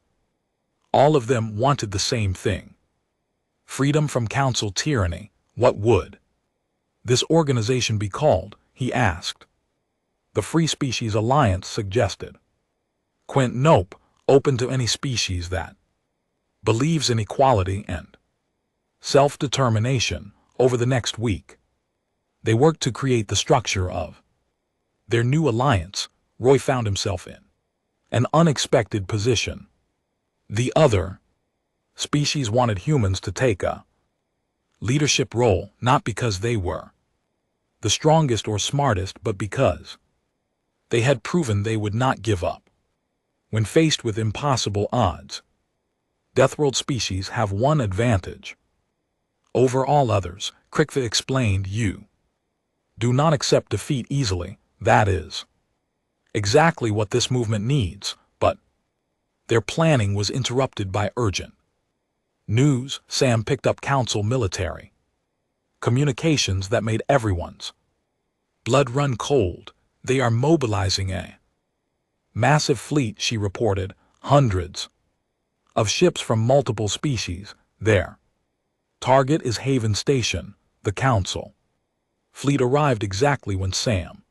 All of them wanted the same thing: freedom from council tyranny. What would this organization be called? He asked. The Free Species Alliance suggested. Quint. Nope, open to any species that believes in equality and self-determination. Over the next week, they worked to create the structure of their new alliance. Roy found himself in an unexpected position. The other species wanted humans to take a leadership role, not because they were the strongest or smartest, but because they had proven they would not give up when faced with impossible odds. Deathworld species have one advantage Over all others, Krikva explained, you do not accept defeat easily, that is exactly what this movement needs, but their planning was interrupted by urgent news. Sam picked up Council military communications that made everyone's blood run cold. They are mobilizing a massive fleet, she reported, hundreds of ships from multiple species. Their target is Haven Station. The Council fleet arrived exactly when Sam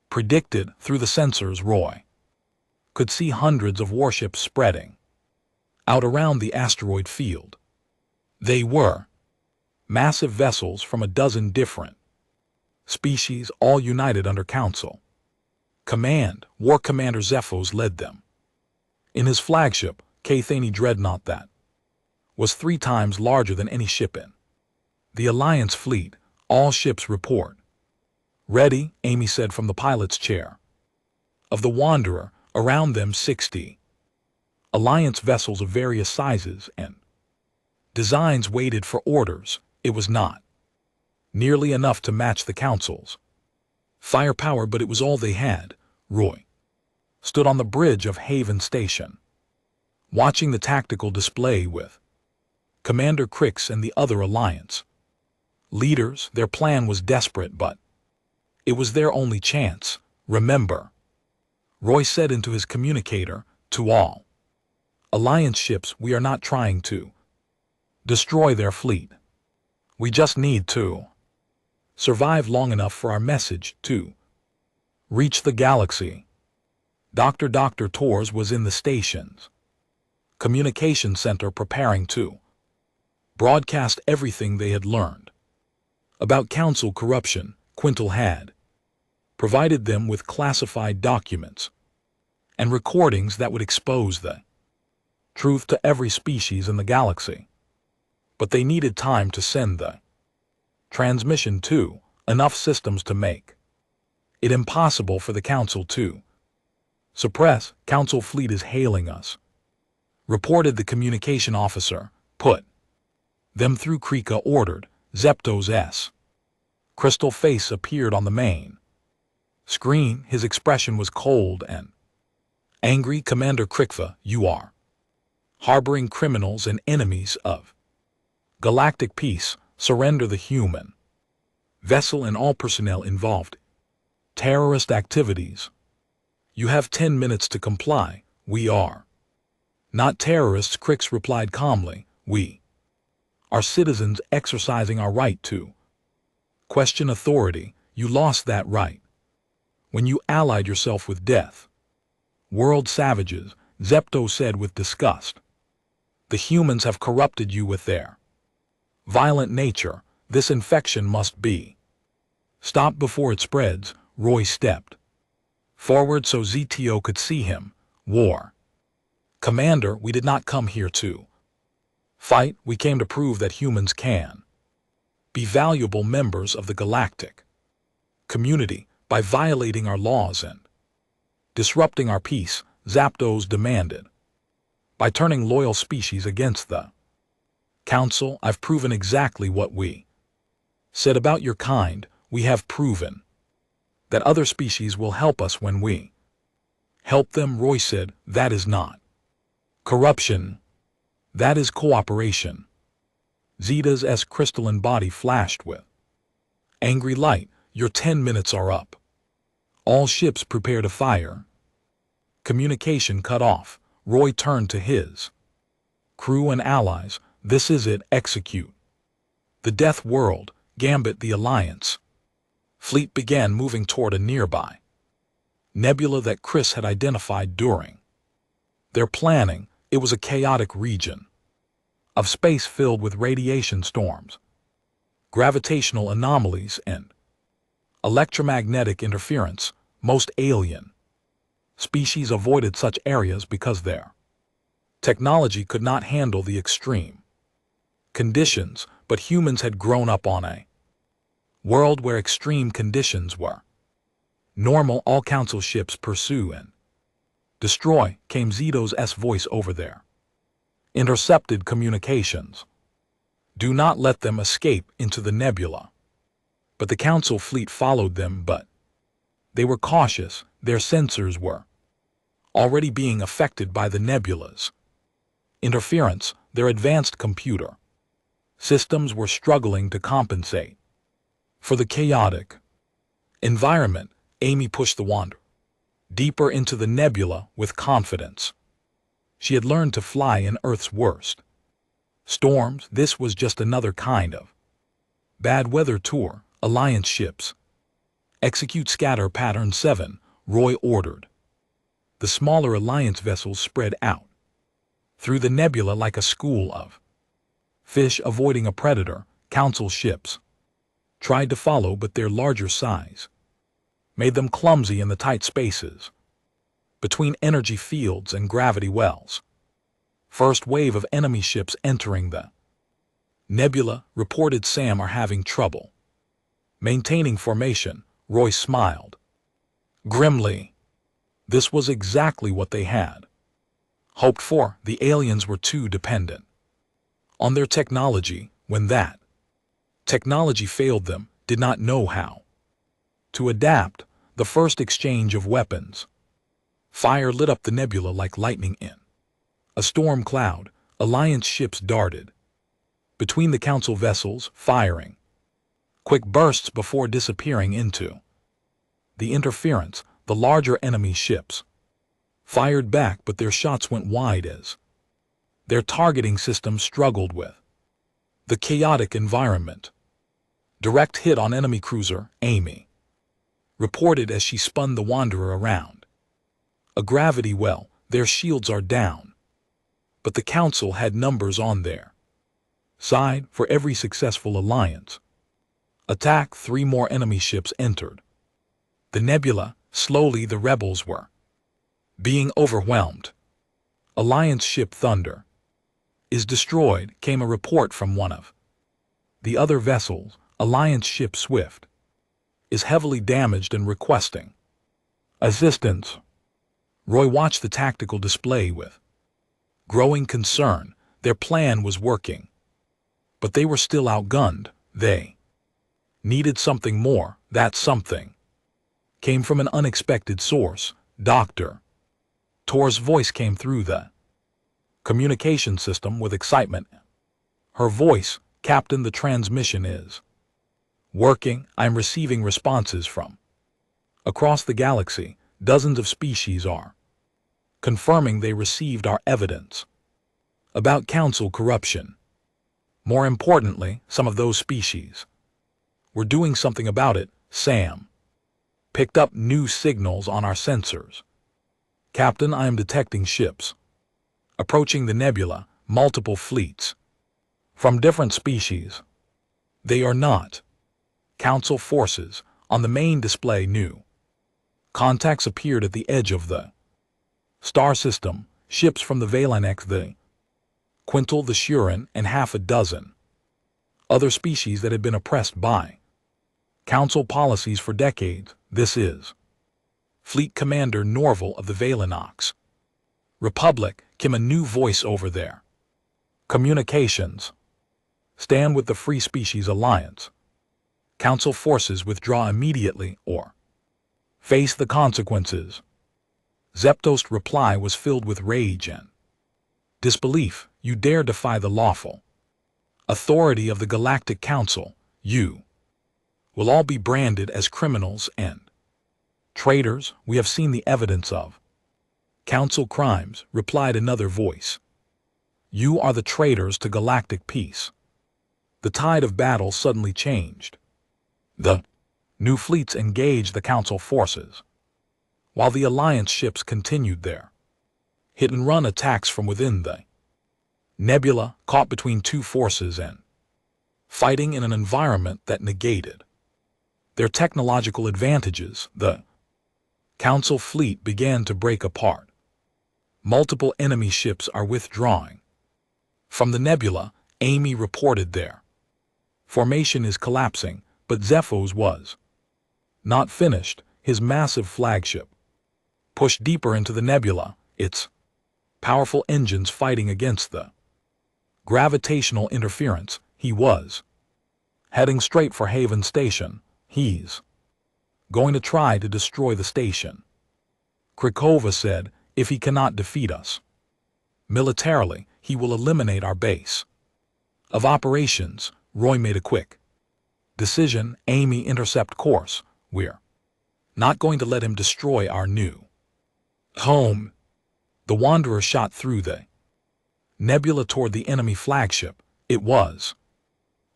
predicted. Through the sensors, Roy could see hundreds of warships spreading out around the asteroid field. They were massive vessels from a dozen different species, all united under Council command. War Commander Zephos led them in his flagship, Cathani Dreadnought, that was 3 times larger than any ship in the Alliance fleet. All ships report ready, Amy said from the pilot's chair of the Wanderer. Around them 60 Alliance vessels of various sizes and designs waited for orders. It was not nearly enough to match the Council's firepower, but it was all they had. Roy stood on the bridge of Haven Station, watching the tactical display with Commander Crix and the other Alliance leaders. Their plan was desperate, but it was their only chance. Remember, Roy said into his communicator, to all Alliance ships, we are not trying to destroy their fleet. We just need to survive long enough for our message to reach the galaxy. Dr. Torres was in the station's communication center preparing to broadcast everything they had learned about Council corruption. Quintal had provided them with classified documents and recordings that would expose the truth to every species in the galaxy. But they needed time to send the transmission to enough systems to make it impossible for the Council to suppress. Council fleet is hailing us, reported the communication officer. Put them through, Krika ordered. Zepto's crystal face appeared on the main screen. His expression was cold and angry. Commander Krikva, you are harboring criminals and enemies of galactic peace. Surrender the human vessel and all personnel involved. Terrorist activities. You have 10 minutes to comply. We are not terrorists, Crix replied calmly. We are citizens exercising our right to question authority. You lost that right when you allied yourself with death. World savages, Zepto said with disgust. The humans have corrupted you with their violent nature. This infection must be stopped before it spreads. Roy stepped forward so ZTO could see him. War Commander, we did not come here to fight. We came to prove that humans can be valuable members of the galactic community by violating our laws and disrupting our peace, Zapdos demanded. By turning loyal species against the Council, I've proven exactly what we said about your kind. We have proven that other species will help us when we help them, Roy said. That is not corruption. That is cooperation. Zeta's crystalline body flashed with angry light. Your 10 minutes are up. All ships prepare to fire. Communication cut off. Roy turned to his crew and allies. This is it. Execute. The Death World, Gambit. The Alliance fleet began moving toward a nearby nebula that Chris had identified during their planning. It was a chaotic region of space filled with radiation storms, gravitational anomalies, and electromagnetic interference. Most alien species avoided such areas because their technology could not handle the extreme conditions, but humans had grown up on a world where extreme conditions were normal. All Council ships pursue and destroy, came Zeto's voice over their intercepted communications. Do not let them escape into the nebula. But the Council fleet followed them, but they were cautious. Their sensors were already being affected by the nebula's interference. Their advanced computer systems were struggling to compensate for the chaotic environment. Amy pushed the Wanderer deeper into the nebula with confidence. She had learned to fly in Earth's worst storms. This was just another kind of bad weather tour. Alliance ships. Execute scatter pattern 7, Roy ordered. The smaller Alliance vessels spread out through the nebula like a school of fish avoiding a predator. Council ships tried to follow, but their larger size made them clumsy in the tight spaces between energy fields and gravity wells. First wave of enemy ships entering the nebula. Reported Sam are having trouble maintaining formation. Roy smiled grimly. This was exactly what they had hoped for. The aliens were too dependent on their technology. When that technology failed, them did not know how to adapt. The first exchange of weapons fire lit up the nebula like lightning in a storm cloud. Alliance ships darted between the Council vessels, firing quick bursts before disappearing into the interference. The larger enemy ships fired back, but their shots went wide as their targeting system struggled with the chaotic environment. Direct hit on enemy cruiser. Amy reported as she spun the Wanderer around a gravity well. Their shields are down, but the Council had numbers on their side. For every successful Alliance attack, 3 more enemy ships entered the nebula. Slowly the rebels were being overwhelmed. Alliance ship Thunder is destroyed, came a report from one of the other vessels. Alliance ship Swift is heavily damaged and requesting assistance. Roy watched the tactical display with growing concern. Their plan was working, but they were still outgunned. They needed something more. That something came from an unexpected source. Dr. Tor's voice came through the communication system with excitement. Her voice, Captain, the transmission is working. I'm receiving responses from across the galaxy. Dozens of species are confirming they received our evidence about Council corruption. More importantly, some of those species were doing something about it. Sam picked up new signals on our sensors. Captain, I am detecting ships approaching the nebula, multiple fleets from different species. They are not Council forces. On the main display, new contacts appeared at the edge of the star system. Ships from the Valanex, the Quintal, the Shurin, and half a dozen other species that had been oppressed by Council policies for decades. This is Fleet Commander Norval of the Valenox Republic. Came a new voice over there. Communications. Stand with the Free Species Alliance. Council forces withdraw immediately or face the consequences. Zeptost's reply was filled with rage and disbelief. You dare defy the lawful authority of the Galactic Council. You will all be branded as criminals and traitors. We have seen the evidence of Council crimes, replied another voice. You are the traitors to galactic peace. The tide of battle suddenly changed. The new fleets engaged the Council forces, while the Alliance ships continued their hit-and-run attacks from within the nebula, caught between two forces and fighting in an environment that negated their technological advantages. The Council fleet began to break apart. Multiple enemy ships are withdrawing from the nebula. Amy reported their formation is collapsing, but Zephos was not finished. His massive flagship pushed deeper into the nebula, its powerful engines fighting against the gravitational interference. he was heading straight for Haven Station. He's going to try to destroy the station, Krakova said. If he cannot defeat us militarily, he will eliminate our base of operations. Roy made a quick decision. Amy, intercept course. We're not going to let him destroy our new home. The Wanderer shot through the nebula toward the enemy flagship. It was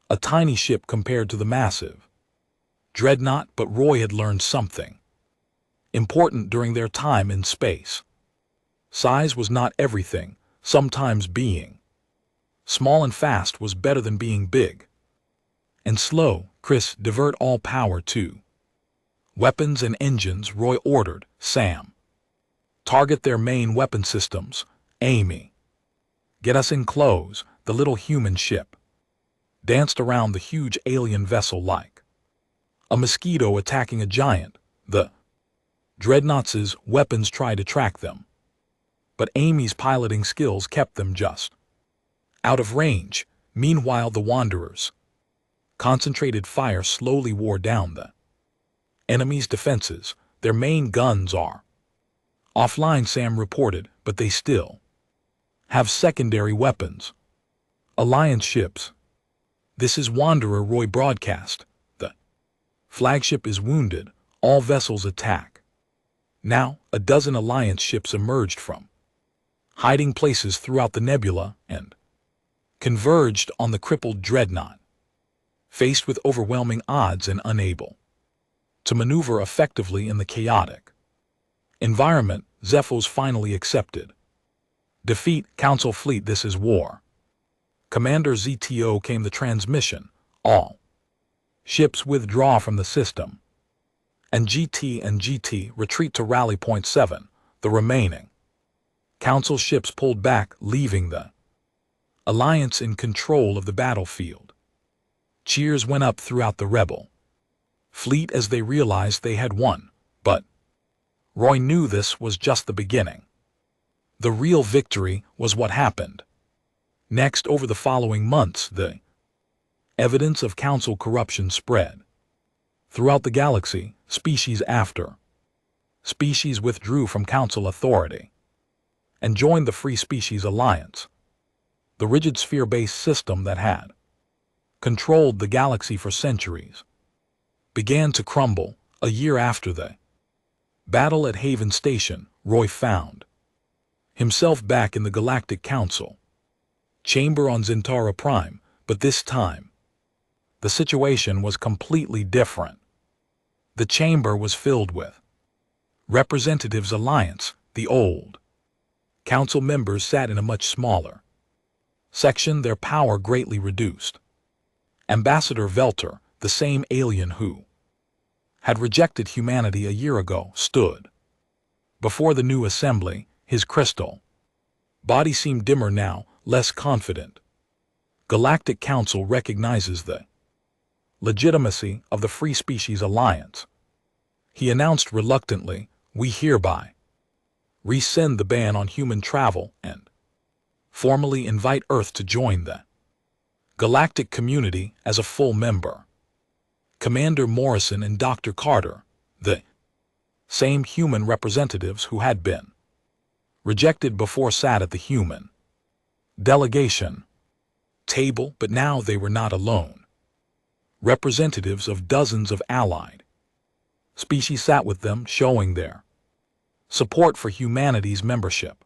a tiny ship compared to the massive dreadnought, but Roy had learned something important during their time in space. Size was not everything. Sometimes being small and fast was better than being big and slow. Chris, divert all power to weapons and engines, Roy ordered. Sam, target their main weapon systems. Amy, get us in close. The little human ship danced around the huge alien vessel like a mosquito attacking a giant. The dreadnoughts' weapons tried to track them, but Amy's piloting skills kept them just out of range. Meanwhile, the Wanderers' concentrated fire slowly wore down the enemy's defenses. Their main guns are offline, Sam reported, but they still have secondary weapons. Alliance ships. This is Wanderer, Roy broadcast. The flagship is wounded. All vessels attack. Now, a dozen Alliance ships emerged from hiding places throughout the nebula and converged on the crippled dreadnought. Faced with overwhelming odds and unable to maneuver effectively in the chaotic environment, Zephos finally accepted defeat. Council fleet, this is war. Commander ZTO came the transmission. All ships withdraw from the system, and GT retreat to Rally Point 7. The remaining Council ships pulled back, leaving the Alliance in control of the battlefield. Cheers went up throughout the rebel fleet as they realized they had won, but Roy knew this was just the beginning. The real victory was what happened next. Over the following months, the evidence of Council corruption spread throughout the galaxy. Species after species withdrew from Council authority and joined the Free Species Alliance. The rigid sphere-based system that had controlled the galaxy for centuries began to crumble. A year after the battle at Haven Station, Roy found himself back in the Galactic Council chamber on Zintara Prime, but this time the situation was completely different. The chamber was filled with Representatives Alliance. The old Council members sat in a much smaller section, their power greatly reduced. Ambassador Velter, the same alien who had rejected humanity a year ago, stood before the new assembly. His crystal body seemed dimmer now, less confident. Galactic Council recognizes the legitimacy of the Free Species Alliance. He announced reluctantly, we hereby rescind the ban on human travel and formally invite Earth to join the galactic community as a full member. Commander Morrison and Dr. Carter, the same human representatives who had been rejected before, sat at the human delegation table, but now they were not alone. Representatives of dozens of allied species sat with them, showing their support for humanity's membership.